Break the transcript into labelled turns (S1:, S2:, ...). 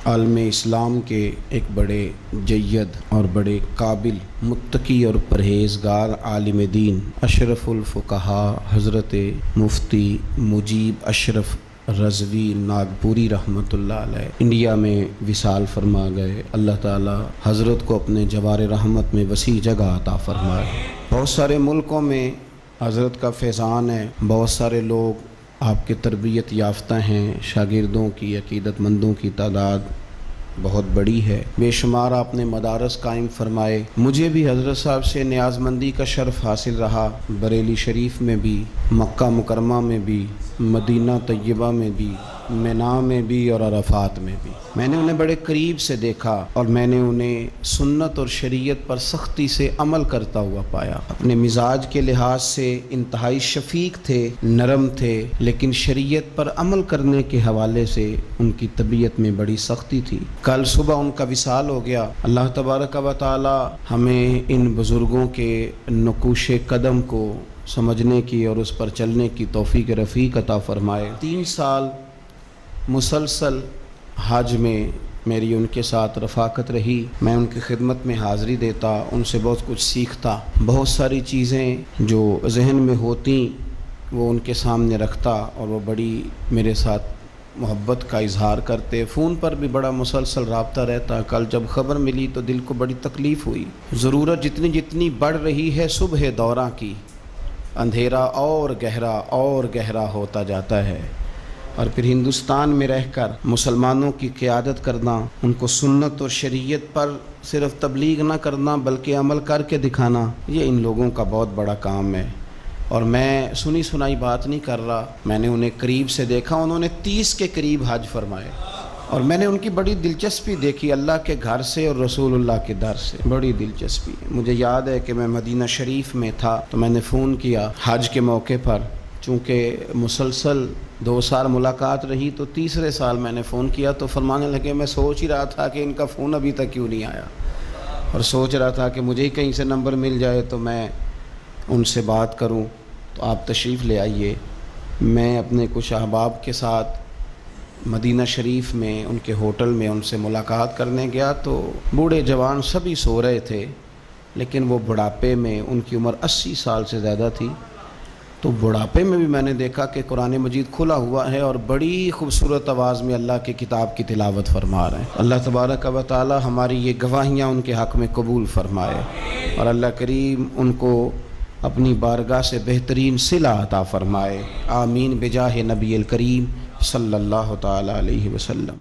S1: عالم اسلام کے ایک بڑے جید اور بڑے قابل متقی اور پرہیزگار عالم دین اشرف الفقہا حضرت مفتی مجیب اشرف رضوی ناگپوری رحمۃ اللہ علیہ انڈیا میں وصال فرما گئے۔ اللہ تعالی حضرت کو اپنے جوار رحمت میں وسیع جگہ عطا فرمائے۔ بہت سارے ملکوں میں حضرت کا فیضان ہے، بہت سارے لوگ آپ کے تربیت یافتہ ہیں، شاگردوں کی عقیدت مندوں کی تعداد بہت بڑی ہے، بے شمار آپ نے مدارس قائم فرمائے۔ مجھے بھی حضرت صاحب سے نیاز مندی کا شرف حاصل رہا، بریلی شریف میں بھی، مکہ مکرمہ میں بھی، مدینہ طیبہ میں بھی، مینا میں بھی اور عرفات میں بھی۔ میں نے انہیں بڑے قریب سے دیکھا اور میں نے انہیں سنت اور شریعت پر سختی سے عمل کرتا ہوا پایا۔ اپنے مزاج کے لحاظ سے انتہائی شفیق تھے، نرم تھے، لیکن شریعت پر عمل کرنے کے حوالے سے ان کی طبیعت میں بڑی سختی تھی۔ کل صبح ان کا وصال ہو گیا۔ اللہ تبارک و تعالی ہمیں ان بزرگوں کے نقوش قدم کو سمجھنے کی اور اس پر چلنے کی توفیق رفیق عطا فرمائے۔ 3 سال مسلسل حج میں میری ان کے ساتھ رفاقت رہی، میں ان کی خدمت میں حاضری دیتا، ان سے بہت کچھ سیکھتا، بہت ساری چیزیں جو ذہن میں ہوتی وہ ان کے سامنے رکھتا اور وہ بڑی میرے ساتھ محبت کا اظہار کرتے۔ فون پر بھی بڑا مسلسل رابطہ رہتا۔ کل جب خبر ملی تو دل کو بڑی تکلیف ہوئی۔ ضرورت جتنی بڑھ رہی ہے صبح دوراں کی، اندھیرا اور گہرا ہوتا جاتا ہے، اور پھر ہندوستان میں رہ کر مسلمانوں کی قیادت کرنا، ان کو سنت اور شریعت پر صرف تبلیغ نہ کرنا بلکہ عمل کر کے دکھانا، یہ ان لوگوں کا بہت بڑا کام ہے۔ اور میں سنی سنائی بات نہیں کر رہا، میں نے انہیں قریب سے دیکھا۔ انہوں نے 30 کے قریب حج فرمائے اور میں نے ان کی بڑی دلچسپی دیکھی، اللہ کے گھر سے اور رسول اللہ کے در سے بڑی دلچسپی۔ مجھے یاد ہے کہ میں مدینہ شریف میں تھا تو میں نے فون کیا حج کے موقع پر، چونکہ مسلسل 2 سال ملاقات رہی تو تیسرے سال میں نے فون کیا تو فرمانے لگے میں سوچ ہی رہا تھا کہ ان کا فون ابھی تک کیوں نہیں آیا، اور سوچ رہا تھا کہ مجھے ہی کہیں سے نمبر مل جائے تو میں ان سے بات کروں، تو آپ تشریف لے آئیے۔ میں اپنے کچھ احباب کے ساتھ مدینہ شریف میں ان کے ہوٹل میں ان سے ملاقات کرنے گیا تو بوڑھے جوان سبھی سو رہے تھے، لیکن وہ بڑھاپے میں، ان کی عمر 80 سال سے زیادہ تھی، تو بڑھاپے میں بھی میں نے دیکھا کہ قرآن مجید کھلا ہوا ہے اور بڑی خوبصورت آواز میں اللہ کی کتاب کی تلاوت فرما رہے ہیں۔ اللہ تبارک و تعالی ہماری یہ گواہیاں ان کے حق میں قبول فرمائے، اور اللہ کریم ان کو اپنی بارگاہ سے بہترین صلہ عطا فرمائے۔ آمین بجاہ نبی الکریم صلی اللہ تعالی علیہ وسلم۔